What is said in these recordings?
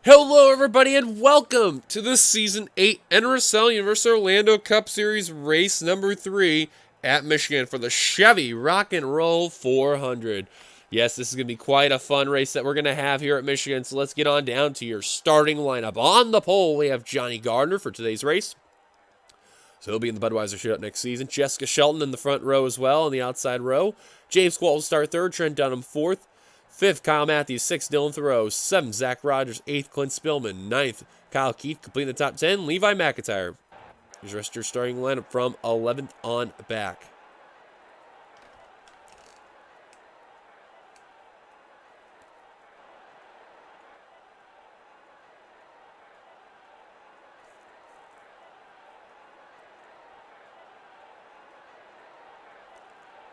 Hello, everybody, and welcome to the Season 8 NRSL Universal Orlando Cup Series race number 3 at Michigan for the Chevy Rock and Roll 400. Yes, this is going to be quite a fun race that we're going to have here at Michigan, so let's get on down to your starting lineup. On the pole, we have Johnny Gardner for today's race. So he'll be in the Budweiser shootout next season. Jessica Shelton in the front row as well, on the outside row. James Qualt will start third, Trent Dunham fourth. 5th, Kyle Matthews. 6th, Dylan Thoreau. 7th, Zach Rogers. 8th, Clint Spillman. 9th, Kyle Keith. Completing the top 10, Levi McIntyre. Here's the rest of your starting lineup from 11th on back.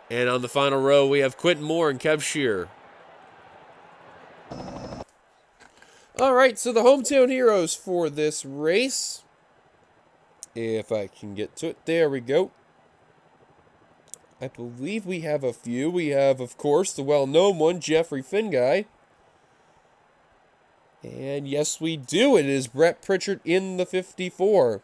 And on the final row, we have Quentin Moore and Kev Shear. All right, so the hometown heroes for this race. If I can get to it. There we go. I believe we have a few. We have, of course, the well-known one, Jeffrey Finguy. And yes, we do. It is Brett Pritchard in the 54.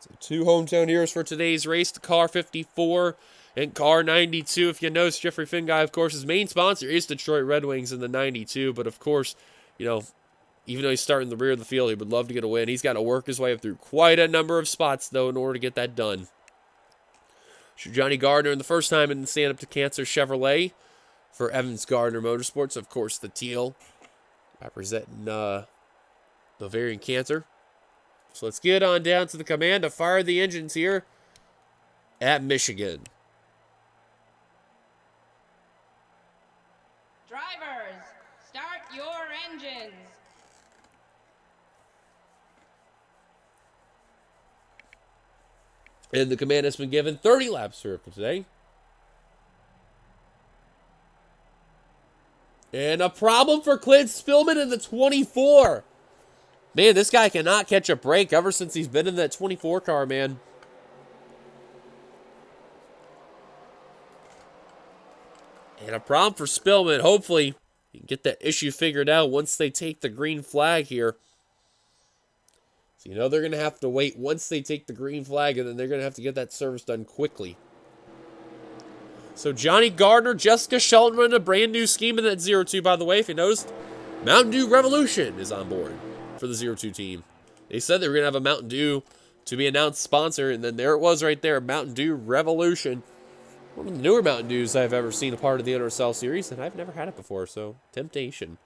So 2 hometown heroes for today's race, the car 54 and car 92. If you notice, Jeffrey Finguy, of course, his main sponsor is Detroit Red Wings in the 92. But, of course, you know, even though he's starting the rear of the field, he would love to get a win. He's got to work his way up through quite a number of spots, though, in order to get that done. So Johnny Gardner in the first time in the Stand Up to Cancer Chevrolet for Evans Gardner Motorsports. Of course, the teal representing ovarian cancer. So let's get on down to the command to fire the engines here at Michigan. Drivers, start your engines. And the command has been given 30 laps here for today. And a problem for Clint Spillman in the 24. Man, this guy cannot catch a break ever since he's been in that 24 car, man. And a problem for Spillman. Hopefully, he can get that issue figured out once they take the green flag here. So, you know, they're going to have to wait once they take the green flag, and then they're going to have to get that service done quickly. So, Johnny Gardner, Jessica Shelton running a brand new scheme in that 02, by the way. If you noticed, Mountain Dew Revolution is on board for the 02 team. They said they were going to have a Mountain Dew to be announced sponsor, and then there it was right there, Mountain Dew Revolution. One of the newer Mountain Dews I've ever seen a part of the NRSL series, and I've never had it before, so temptation.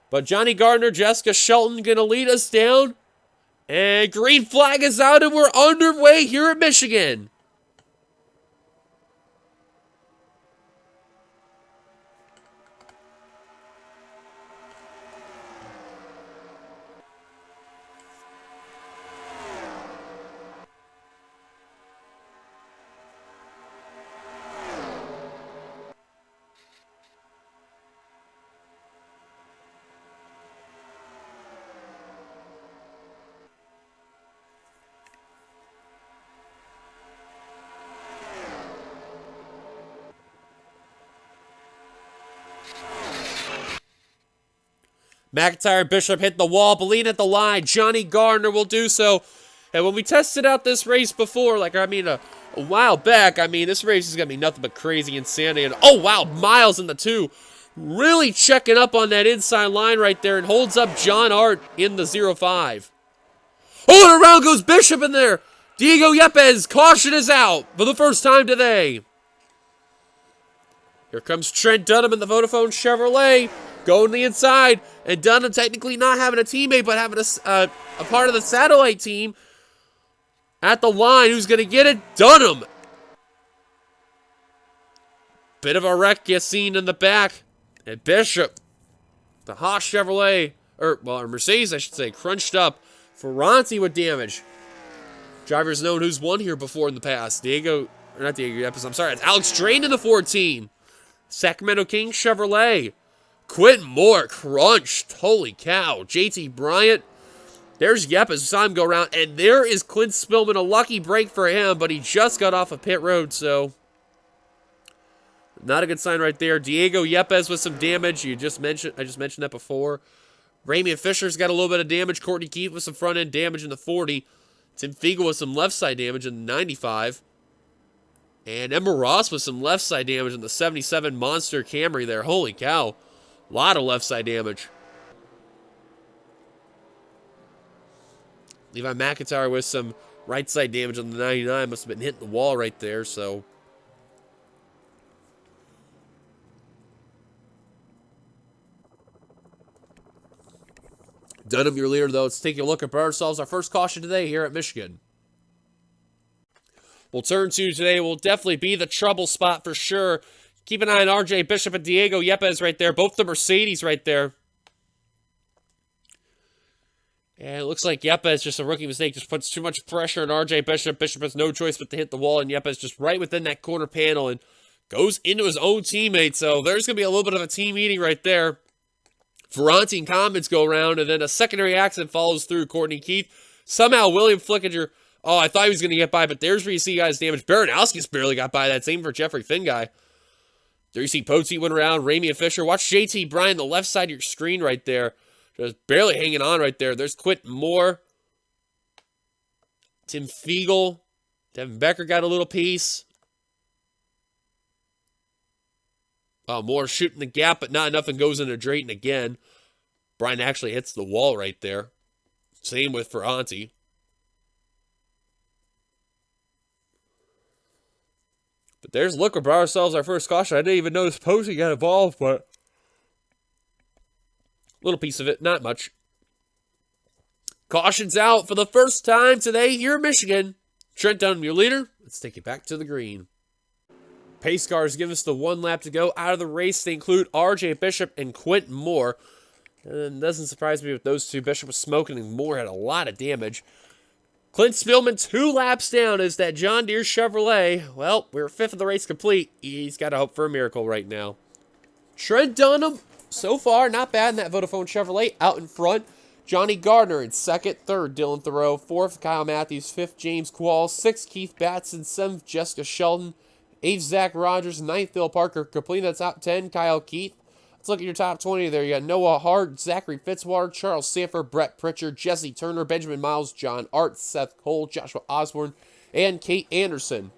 But Johnny Gardner, Jessica Shelton going to lead us down, and green flag is out, and we're underway here at Michigan. McIntyre and Bishop hit the wall, Boleyn at the line. Johnny Gardner will do so. And when we tested out this race before, a while back, this race is going to be nothing but crazy insanity. And, oh, wow, Miles in the 2. Really checking up on that inside line right there and holds up John Art in the 05. Oh, and around goes Bishop in there. Diego Yepes, caution is out for the first time today. Here comes Trent Dunham in the Vodafone Chevrolet. Going to the inside, and Dunham technically not having a teammate, but having a part of the satellite team at the line. Who's going to get it? Dunham. Bit of a wreck gets seen in the back. And Bishop, the Haas Chevrolet, or Mercedes, I should say, crunched up. Ferranti with damage. Drivers known who's won here before in the past. It's Alex Drain in the 14. Sacramento Kings Chevrolet. Quentin Moore crunched. Holy cow. JT Bryant. There's Yepes. Saw him go around. And there is Clint Spillman. A lucky break for him, but he just got off a pit road, so Not a good sign right there. Diego Yepes with some damage. I just mentioned that before. Ramian Fisher's got a little bit of damage. Courtney Keith with some front end damage in the 40. Tim Fiegel with some left side damage in the 95. And Emma Ross with some left side damage in the 77 Monster Camry there. Holy cow. A lot of left side damage. Levi McIntyre with some right side damage on the 99. Must have been hitting the wall right there, so. Dunham, your leader, though. Let's take a look at ourselves. Our first caution today here at Michigan. We'll turn to today will definitely be the trouble spot for sure. Keep an eye on RJ Bishop and Diego Yepes right there. Both the Mercedes right there. And it looks like Yepes, just a rookie mistake, just puts too much pressure on RJ Bishop. Bishop has no choice but to hit the wall, and Yepes just right within that corner panel and goes into his own teammate. So there's going to be a little bit of a team meeting right there. Ferranti and Commons go around, and then a secondary accident follows through. Courtney Keith. Somehow William Flickinger. Oh, I thought he was going to get by, but there's where you see guys damage. Baranowski's barely got by that. Same for Jeffrey Finguy. There you see Poteet went around. Ramian Fisher. Watch JT Bryan, the left side of your screen right there. Just barely hanging on right there. There's Quentin Moore. Tim Fiegel. Devin Becker got a little piece. Moore shooting the gap, but not enough, and goes into Drayton again. Bryan actually hits the wall right there. Same with Ferranti. But there's look, we brought ourselves our first caution. I didn't even notice Posey got involved, but little piece of it, not much. Caution's out for the first time today here in Michigan. Trent Dunham, your leader. Let's take it back to the green. Pace cars give us the 1 lap to go out of the race. They include RJ Bishop and Quentin Moore. And it doesn't surprise me with those two. Bishop was smoking and Moore had a lot of damage. Clint Spillman 2 laps down as that John Deere Chevrolet. Well, we're 5th of the race complete. He's got to hope for a miracle right now. Trent Dunham, so far, not bad in that Vodafone Chevrolet. Out in front, Johnny Gardner in 2nd. 3rd, Dylan Thoreau. 4th, Kyle Matthews. 5th, James Quall. 6th, Keith Batson. 7th, Jessica Sheldon. 8th, Zach Rogers. 9th, Bill Parker. Completing the top 10, Kyle Keith. Let's look at your top 20 there. You got Noah Hart, Zachary Fitzwater, Charles Sanford, Brett Pritchard, Jesse Turner, Benjamin Miles, John Art, Seth Cole, Joshua Osborne, and Kate Anderson.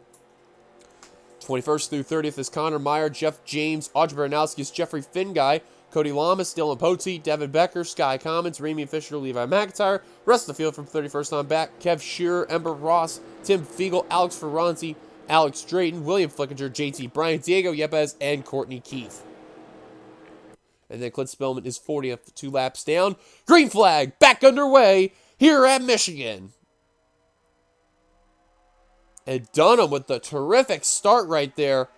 21st through 30th is Connor Meyer, Jeff James, Audrey Baranowski, Jeffrey Finguy, Cody Lamas, Dylan Poteet, Devin Becker, Sky Commons, Ramian Fisher, Levi McIntyre. Rest of the field from 31st on back, Kev Shearer, Ember Ross, Tim Fiegel, Alex Ferranti, Alex Drayton, William Flickinger, JT Bryan, Diego Yepes, and Courtney Keith. And then Clint Spillman is 40th, 2 laps down. Green flag back underway here at Michigan. And Dunham with the terrific start right there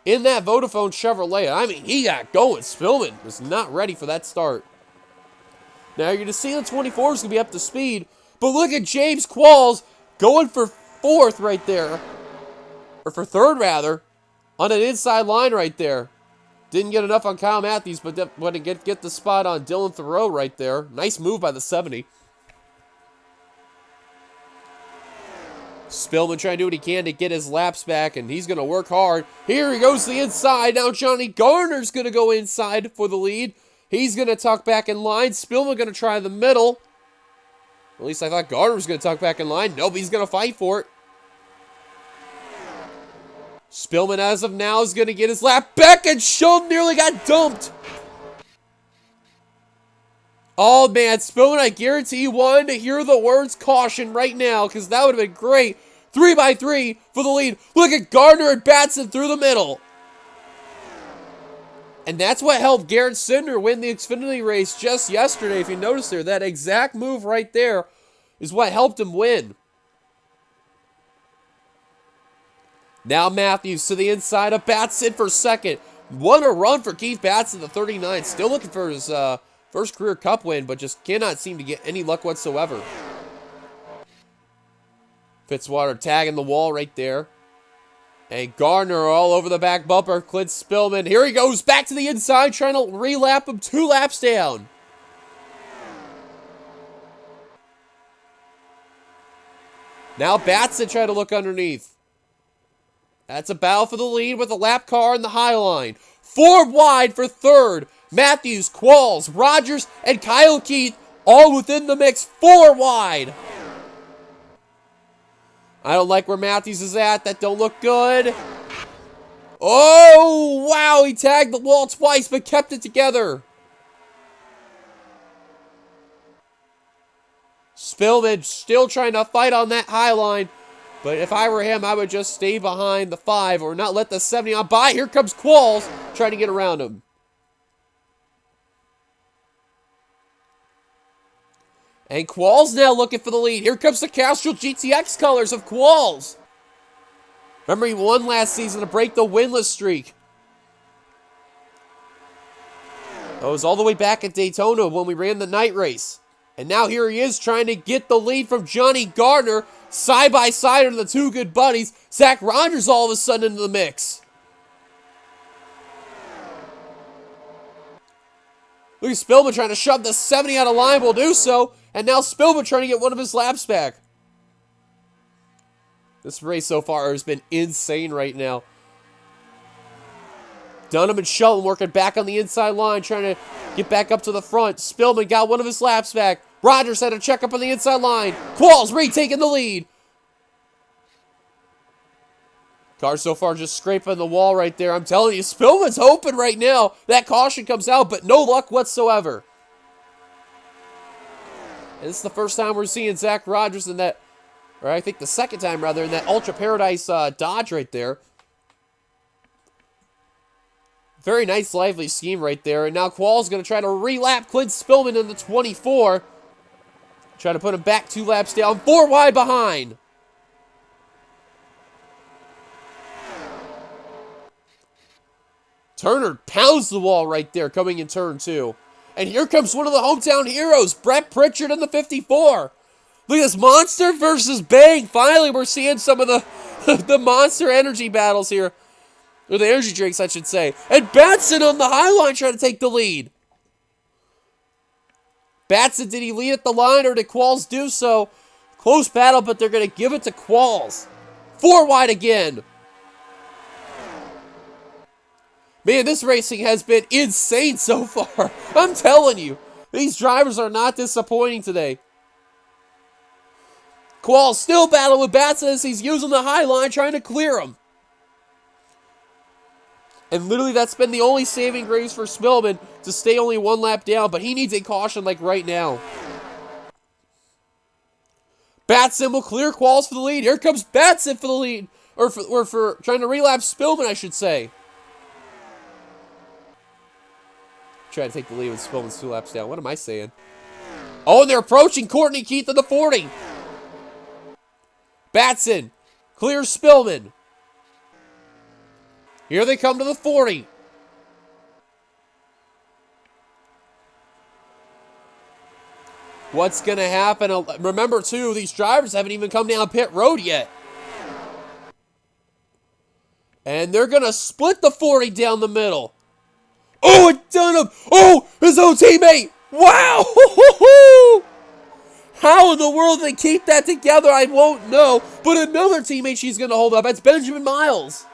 in that Vodafone Chevrolet. I mean, he got going. Spillman was not ready for that start. Now you're going to see the 24 is going to be up to speed. But look at James Qualls going for 4th right there. Or for 3rd, rather. On an inside line right there. Didn't get enough on Kyle Matthews, but when it get the spot on Dylan Thoreau right there. Nice move by the 70. Spillman trying to do what he can to get his laps back, and he's going to work hard. Here he goes to the inside. Now Johnny Garner's going to go inside for the lead. He's going to tuck back in line. Spillman going to try the middle. At least I thought Garner was going to tuck back in line. Nope, he's going to fight for it. Spillman, as of now, is going to get his lap back, and Sheldon nearly got dumped. Oh, man, Spillman, I guarantee you wanted to hear the words caution right now, because that would have been great. 3x3 for the lead. Look at Gardner and Batson through the middle. And that's what helped Garrett Cinder win the Xfinity race just yesterday. If you notice there, that exact move right there is what helped him win. Now Matthews to the inside of Batson for 2nd. What a run for Keith Batson, the 39. Still looking for his first career cup win, but just cannot seem to get any luck whatsoever. Fitzwater tagging the wall right there. And Gardner all over the back bumper. Clint Spillman. Here he goes back to the inside, trying to relap him 2 laps down. Now Batson trying to look underneath. That's a battle for the lead with a lap car in the high line. 4 wide for third. Matthews, Qualls, Rogers, and Kyle Keith all within the mix. 4 wide. I don't like where Matthews is at. That don't look good. Oh, wow. He tagged the wall twice but kept it together. Spillman still trying to fight on that high line. But if I were him, I would just stay behind the 5 or not let the 70 on by. Here comes Qualls trying to get around him. And Qualls now looking for the lead. Here comes the Castrol GTX colors of Qualls. Remember, he won last season to break the winless streak. That was all the way back at Daytona when we ran the night race. And now here he is trying to get the lead from Johnny Gardner. Side by side are the 2 good buddies. Zach Rogers all of a sudden into the mix. Look at Spillman trying to shove the 70 out of line. Will do so. And now Spillman trying to get one of his laps back. This race so far has been insane right now. Dunham and Shelton working back on the inside line, trying to get back up to the front. Spillman got one of his laps back. Rogers had to check up on the inside line. Qualls retaking the lead. Car so far just scraping the wall right there. I'm telling you, Spillman's hoping right now that caution comes out, but no luck whatsoever. And this is the first time we're seeing Zach Rogers in that, or I think the second time rather, in that Ultra Paradise Dodge right there. Very nice, lively scheme right there. And now Qualls going to try to relap Clint Spillman in the 24. Try to put him back 2 laps down. 4 wide behind. Turner pounds the wall right there coming in turn 2. And here comes one of the hometown heroes, Brett Pritchard in the 54. Look at this, Monster versus Bang. Finally, we're seeing some of the, the Monster energy battles here. Or the energy drinks, I should say. And Batson on the high line trying to take the lead. Batson, did he lead at the line or did Qualls do so? Close battle, but they're going to give it to Qualls. 4 wide again. Man, this racing has been insane so far. I'm telling you, these drivers are not disappointing today. Qualls still battling with Batson as he's using the high line trying to clear him. And literally that's been the only saving grace for Spillman to stay only 1 lap down, but he needs a caution like right now. Batson will clear Qualls for the lead. Here comes Batson for the lead. Or for trying to relapse Spillman, I should say. Try to take the lead with Spillman's 2 laps down. What am I saying? Oh, and they're approaching Courtney Keith in the 40. Batson clears Spillman. Here they come to the 40. What's going to happen? Remember, too, these drivers haven't even come down pit road yet. And they're going to split the 40 down the middle. Oh, it done him. Oh, his own teammate. Wow. How in the world they keep that together, I won't know. But another teammate she's going to hold up. That's Benjamin Miles.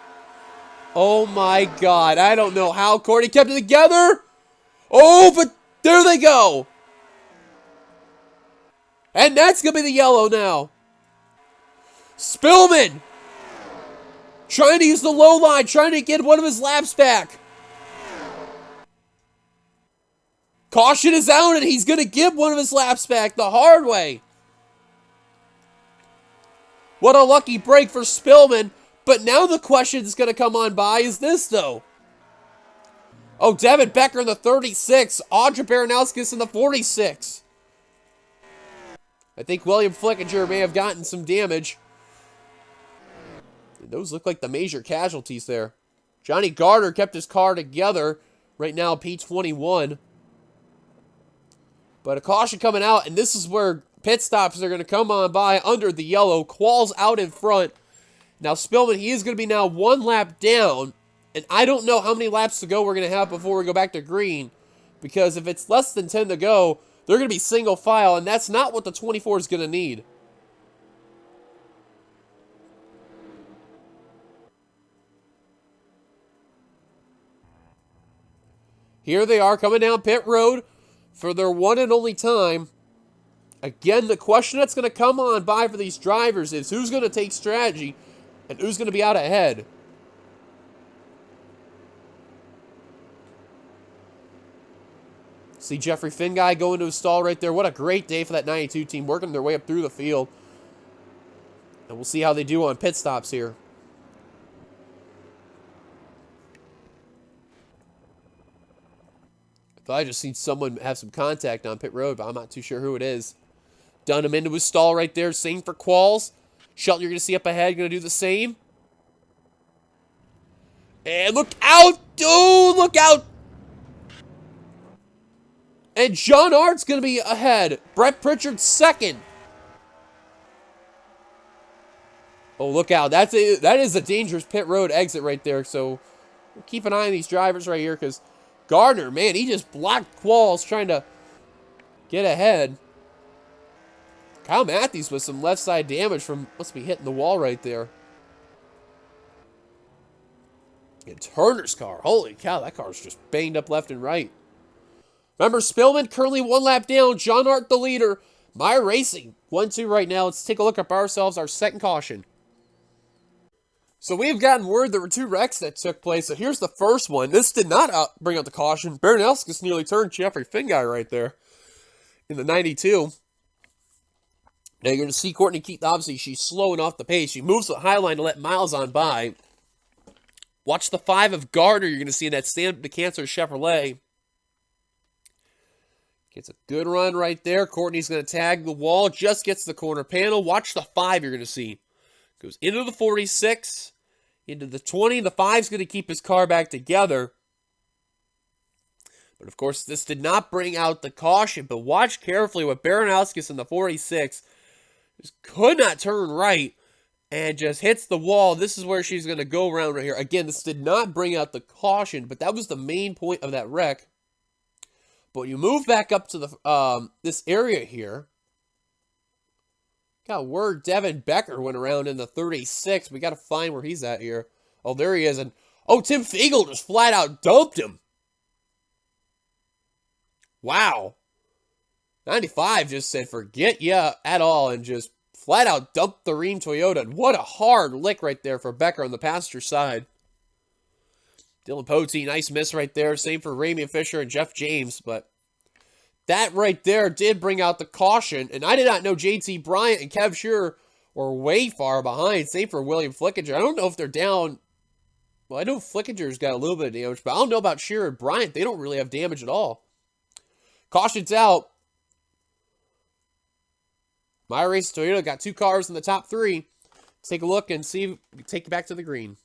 Oh, my God. I don't know how Courtney kept it together. Oh, but there they go. And that's going to be the yellow now. Spillman trying to use the low line, trying to get one of his laps back. Caution is out, and he's going to give one of his laps back the hard way. What a lucky break for Spillman. But now the question that's going to come on by is this, though. Oh, Devin Becker in the 36. Audra Baranowskis in the 46. I think William Flickinger may have gotten some damage. Those look like the major casualties there. Johnny Gardner kept his car together. Right now, P21. But a caution coming out, and this is where pit stops are going to come on by under the yellow. Qualls out in front. Now, Spillman, he is going to be now 1 lap down. And I don't know how many laps to go we're going to have before we go back to green. Because if it's less than 10 to go, they're going to be single file. And that's not what the 24 is going to need. Here they are coming down pit road for their one and only time. Again, the question that's going to come on by for these drivers is who's going to take strategy and who's going to be out ahead. See Jeffrey Finguy going to his stall right there. What a great day for that 92 team, working their way up through the field. And we'll see how they do on pit stops here. I thought I just seen someone have some contact on pit road, but I'm not too sure who it is. Dunham into his stall right there. Same for Qualls. Shelton, you're going to see up ahead. Going to do the same. And look out! Dude, look out! And John Art's going to be ahead. Brett Pritchard second. Oh, look out. That is a dangerous pit road exit right there. So keep an eye on these drivers right here because Gardner, man, he just blocked Qualls trying to get ahead. Kyle Matthews with some left side damage from, must be hitting the wall right there. And Turner's car, holy cow, that car's just banged up left and right. Remember, Spillman currently one lap down. John Hart the leader. Meyer Racing 1-2 right now. Let's take a look at ourselves, our second caution. So we've gotten word there were two wrecks that took place. So here's the first one. This did not bring out the caution. Baranowskis nearly turned Jeffrey Finguy right there in the 92. Now you're going to see Courtney Keith, obviously, she's slowing off the pace. She moves to the high line to let Miles on by. Watch the 5 of Gardner. You're going to see in that stand the Cancer Chevrolet. Gets a good run right there. Courtney's going to tag the wall. Just gets the corner panel. Watch the 5 you're going to see. Goes into the 46. Into the 20. The 5's going to keep his car back together. But, of course, this did not bring out the caution. But watch carefully with Baranowskis in the 46. Just could not turn right. And just hits the wall. This is where she's going to go around right here. Again, this did not bring out the caution. But that was the main point of that wreck. But when you move back up to the this area here, got word Devin Becker went around in the 36. We got to find where he's at here. Oh, there he is. And oh, Tim Fiegel just flat out dumped him. Wow. 95 just said forget ya at all and just flat out dumped the Rheem Toyota. And what a hard lick right there for Becker on the passenger side. Dylan Pote, nice miss right there. Same for Ramian Fisher and Jeff James. But that right there did bring out the caution. And I did not know JT Bryant and Kev Shearer were way far behind. Same for William Flickinger. I don't know if they're down. Well, I know Flickinger's got a little bit of damage. But I don't know about Shearer and Bryant. They don't really have damage at all. Caution's out. My Race Toyota got 2 cars in the top 3. Let's take a look and see if we can take it back to the green.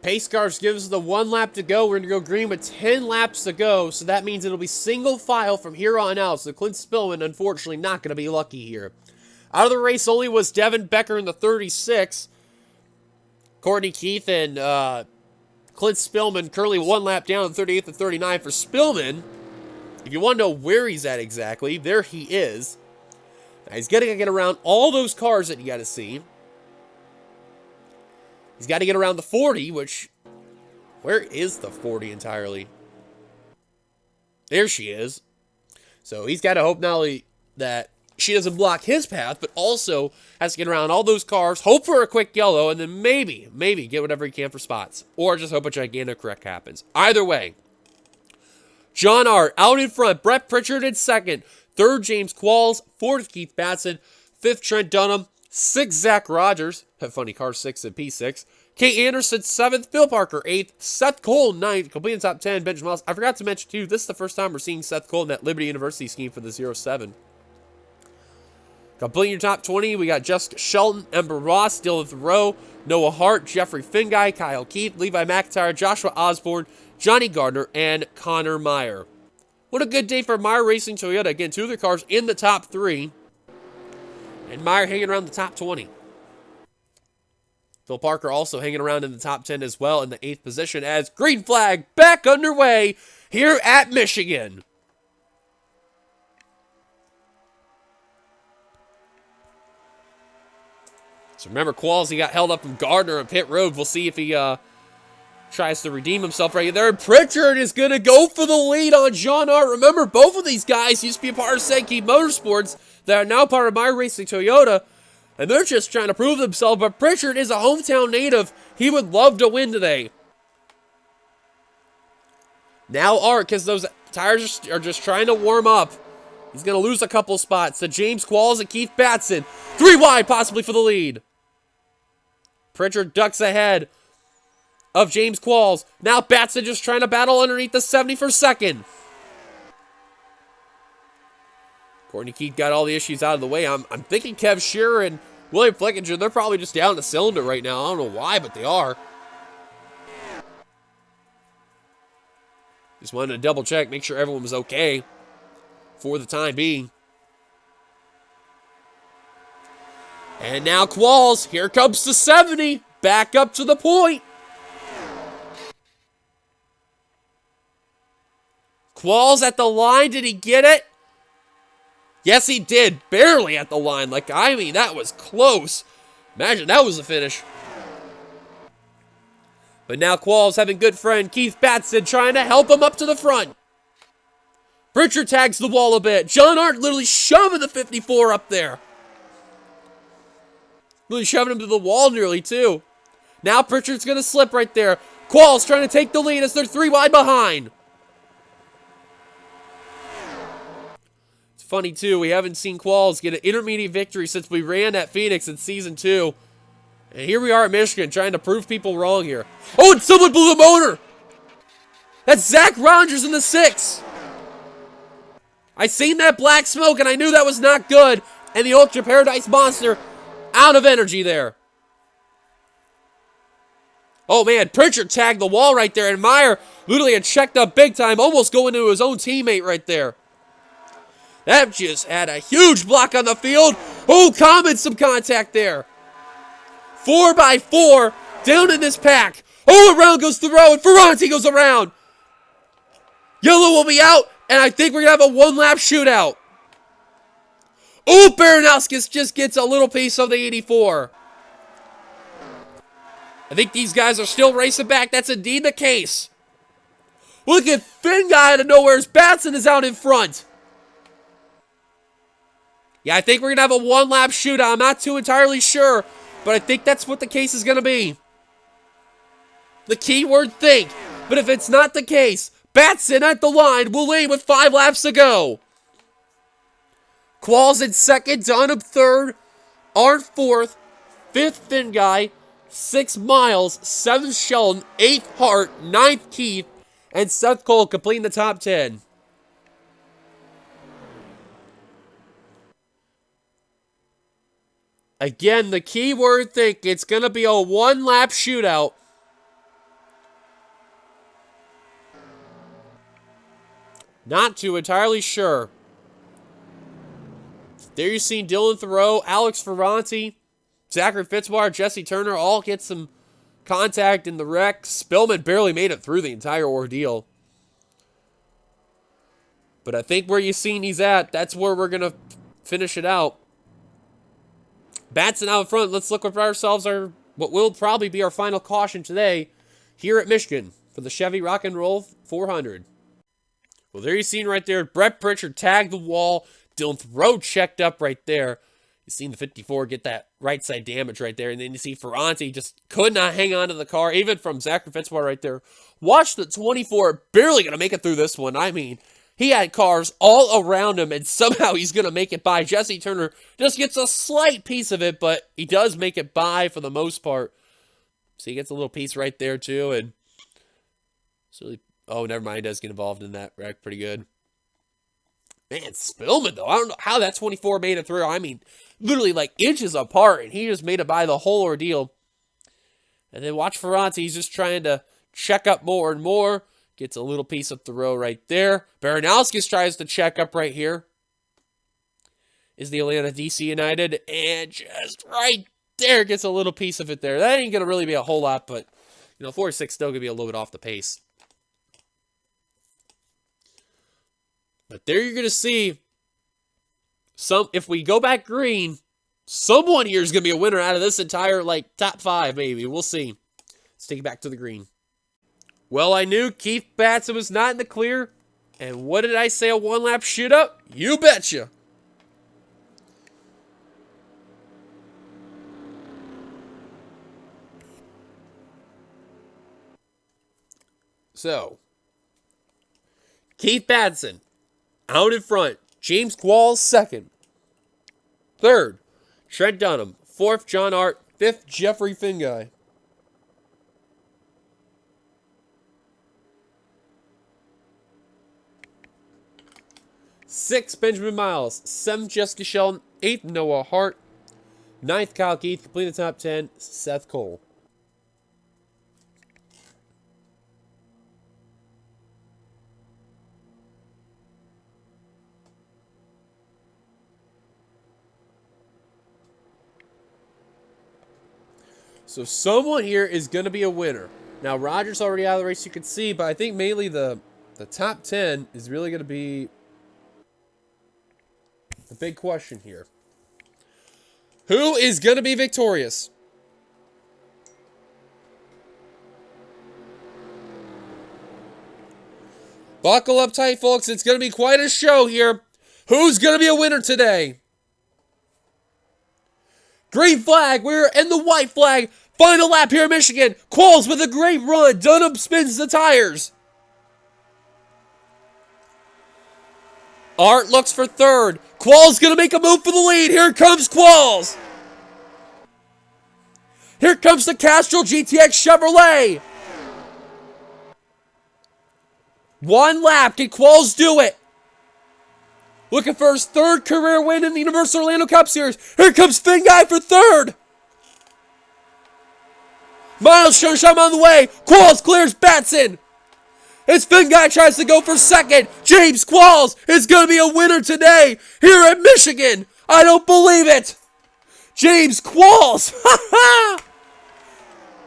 Pace Cars gives the 1 lap to go. We're going to go green with 10 laps to go. So that means it'll be single file from here on out. So Clint Spillman, unfortunately, not going to be lucky here. Out of the race only was Devin Becker in the 36. Courtney Keith and Clint Spillman currently 1 lap down in 38th and 39 for Spillman. If you want to know where he's at exactly, there he is. Now he's got to get around all those cars that you got to see. He's got to get around the 40, which... Where is the 40 entirely? There she is. So he's got to hope not only that she doesn't block his path, but also has to get around all those cars, hope for a quick yellow, and then maybe get whatever he can for spots. Or just hope a gigantic wreck happens. Either way. John Art out in front. Brett Pritchard in second. Third, James Qualls. Fourth, Keith Batson. Fifth, Trent Dunham. Sixth, Zach Rogers. Have funny car 6 and P6. Kate Anderson, 7th. Phil Parker, 8th. Seth Cole, 9th. Completing top 10. Benjamin Miles. I forgot to mention, too, this is the first time we're seeing Seth Cole in that Liberty University scheme for the 07. Completing your top 20, we got Jessica Shelton, Ember Ross, Dylan Thoreau, Noah Hart, Jeffrey Finguy, Kyle Keith, Levi McIntyre, Joshua Osborne, Johnny Gardner, and Connor Meyer. What a good day for Meyer Racing Toyota. Again, 2 of their cars in the top 3. And Meyer hanging around the top 20. Phil Parker also hanging around in the top 10 as well in the 8th position as green flag back underway here at Michigan. So remember, Qualls, he got held up from Gardner on pit road. We'll see if he tries to redeem himself right there. And Pritchard is going to go for the lead on John Hart. Remember, both of these guys used to be a part of Sankey Motorsports that are now part of My Racing Toyota. And they're just trying to prove themselves. But Pritchard is a hometown native. He would love to win today. Now Art, because those tires are just trying to warm up. He's going to lose a couple spots to James Qualls and Keith Batson. 3 wide, possibly for the lead. Pritchard ducks ahead of James Qualls. Now Batson just trying to battle underneath the 70 for second. Courtney Keith got all the issues out of the way. I'm thinking Kev Shearer and William Flickinger, they're probably just down the cylinder right now. I don't know why, but they are. Just wanted to double check, make sure everyone was okay for the time being. And now Qualls, here comes the 70, back up to the point. Qualls at the line, did he get it? Yes, he did, barely at the line. Like, I mean, that was close. Imagine that was the finish. But now Qualls having good friend Keith Batson trying to help him up to the front. Pritchard tags the wall a bit. John Hart literally shoving the 54 up there. Really shoving him to the wall nearly, too. Now Pritchard's going to slip right there. Qualls trying to take the lead as they're 3 wide behind. It's funny, too. We haven't seen Qualls get an intermediate victory since we ran at Phoenix in Season 2. And here we are at Michigan trying to prove people wrong here. Oh, and someone blew the motor. That's Zach Rogers in the 6. I seen that black smoke and I knew that was not good. And the Ultra Paradise Monster out of energy there. Oh man, Pritchard tagged the wall right there. And Meyer literally had checked up big time, almost going into his own teammate right there. That just had a huge block on the field. Oh, Common, some contact there. 4x4 down in this pack. Oh, around goes Thoreau, and Ferranti goes around. Yellow will be out, and I think we're going to have a one-lap shootout. Oh, Baranowskis just gets a little piece of the 84. I think these guys are still racing back. That's indeed the case. Look at Finn guy out of nowhere as Batson is out in front. Yeah, I think we're going to have a one-lap shootout. I'm not too entirely sure, but I think that's what the case is going to be. The keyword think. But if it's not the case, Batson at the line will lead with 5 laps to go. Qualls in second, Dunham third, Arndt fourth, 5th Finn guy, 6 Miles, 7th Sheldon, 8th Hart, 9th Keith, and Seth Cole completing the top 10. Again, the keyword think. It's going to be a one-lap shootout. Not too entirely sure. There you've seen Dylan Thoreau, Alex Ferranti, Zachary Fitzwater, Jesse Turner all get some contact in the wreck. Spillman barely made it through the entire ordeal. But I think where you've seen he's at, that's where we're going to finish it out. Batson out in front. Let's look at ourselves what will probably be our final caution today here at Michigan for the Chevy Rock and Roll 400. Well, there you've seen right there, Brett Pritchard tagged the wall. Dylan Thoreau checked up right there. You've seen the 54 get that right side damage right there. And then you see Ferranti just could not hang on to the car, even from Zachary Fitzwater right there. Watch the 24, barely going to make it through this one. I mean, he had cars all around him, and somehow he's going to make it by. Jesse Turner just gets a slight piece of it, but he does make it by for the most part. So he gets a little piece right there, too. And so, oh, never mind. He does get involved in that wreck pretty good. Man, Spillman, though. I don't know how that 24 made it through. I mean, literally like inches apart, and he just made it by the whole ordeal. And then watch Ferranti. He's just trying to check up more and more. Gets a little piece of Thoreau right there. Baranowskis tries to check up right here. Is the Atlanta DC United. And just right there gets a little piece of it there. That ain't going to really be a whole lot, but, 4-6 still going to be a little bit off the pace. But there you're going to see if we go back green, someone here is going to be a winner out of this entire, top 5, maybe. We'll see. Let's take it back to the green. Well, I knew Keith Batson was not in the clear. And what did I say, a one-lap shoot-up? You betcha. So, Keith Batson out in front. James Qualls second. Third, Trent Dunham. Fourth, John Hart. Fifth, Jeffrey Finguy. Sixth, Benjamin Miles. Seventh, Jessica Shelton. Eighth, Noah Hart. Ninth, Kyle Keith. Completing the top 10, Seth Cole. So someone here is going to be a winner. Now, Rogers already out of the race, you can see, but I think mainly the top 10 is really going to be the big question here. Who is going to be victorious? Buckle up tight, folks. It's going to be quite a show here. Who's going to be a winner today? Green flag. We're in the white flag. Final lap here in Michigan. Qualls with a great run. Dunham spins the tires. Art looks for third. Qualls going to make a move for the lead. Here comes Qualls. Here comes the Castrol GTX Chevrolet. One lap. Can Qualls do it? Looking for his third career win in the Universal Orlando Cup Series. Here comes Finguy for third. Miles Shosham on the way. Qualls clears Batson. As Finguy tries to go for second. James Qualls is going to be a winner today here at Michigan. I don't believe it. James Qualls.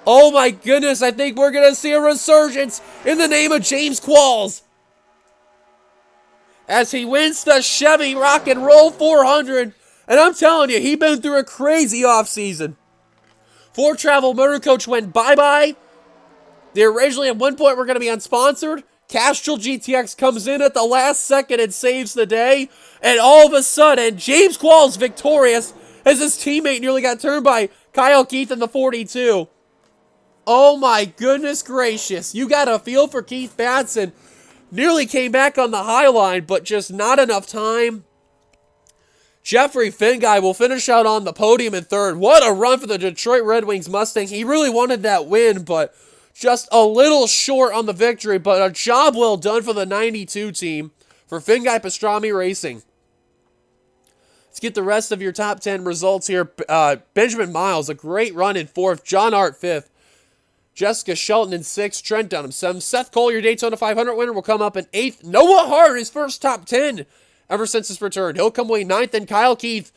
Oh my goodness, I think we're going to see a resurgence in the name of James Qualls, as he wins the Chevy Rock and Roll 400. And I'm telling you, he's been through a crazy offseason. Ford Travel Motor Coach went bye-bye. They originally at one point were going to be unsponsored. Castrol GTX comes in at the last second and saves the day. And all of a sudden, James Qualls victorious as his teammate nearly got turned by Kyle Keith in the 42. Oh my goodness gracious. You got a feel for Keith Batson. Nearly came back on the high line, but just not enough time. Jeffrey Finguy will finish out on the podium in third. What a run for the Detroit Red Wings Mustang. He really wanted that win, but just a little short on the victory. But a job well done for the 92 team for Finguy Pastrami Racing. Let's get the rest of your top 10 results here. Benjamin Miles, a great run in fourth. John Hart, fifth. Jessica Shelton in 6th, Trent Dunham 7th. Seth Cole, your Daytona 500 winner, will come up in 8th. Noah Hart, his first top 10 ever since his return. He'll come away 9th. And Kyle Keith,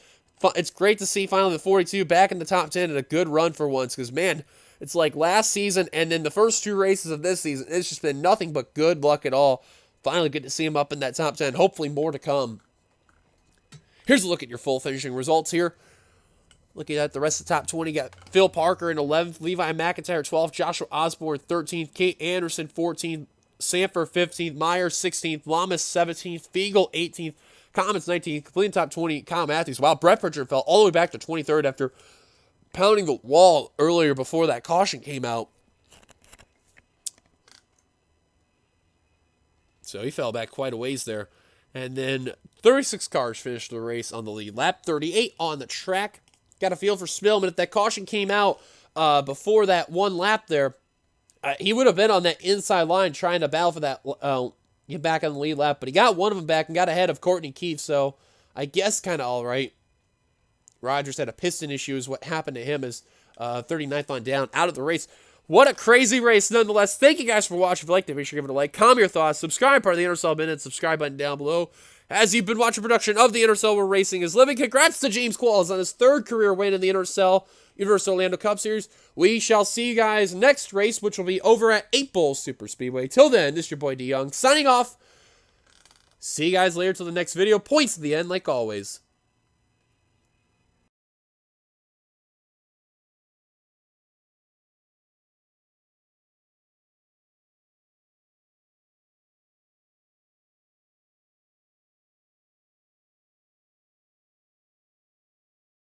it's great to see finally the 42 back in the top 10 and a good run for once. Because, man, it's like last season and then the first 2 races of this season, it's just been nothing but good luck at all. Finally good to see him up in that top 10. Hopefully more to come. Here's a look at your full finishing results here. Looking at the rest of the top 20, got Phil Parker in 11th, Levi McIntyre 12th, Joshua Osborne 13th, Kate Anderson 14th, Sanford 15th, Myers 16th, Lamas 17th, Fiegel 18th, Commons 19th, completing top 20, Kyle Matthews. Wow, Brett Pritchard fell all the way back to 23rd after pounding the wall earlier before that caution came out. So he fell back quite a ways there. And then 36 cars finished the race on the lead. Lap 38 on the track. Got a feel for Spillman. If that caution came out before that one lap there, he would have been on that inside line trying to battle for that, get back on the lead lap. But he got one of them back and got ahead of Courtney Keefe, so I guess kind of all right. Rogers had a piston issue is what happened to him as 39th on down, out of the race. What a crazy race nonetheless. Thank you guys for watching. If you liked it, make sure to give it a like. Comment your thoughts. Subscribe, part of the NRSL Minute. Subscribe button down below. As you've been watching production of the NRSL where racing is living, congrats to James Qualls on his 3rd career win in the NRSL Universal Orlando Cup Series. We shall see you guys next race, which will be over at 8 Bowl Super Speedway. Till then, this is your boy D Young signing off. See you guys later till the next video. Points at the end, like always.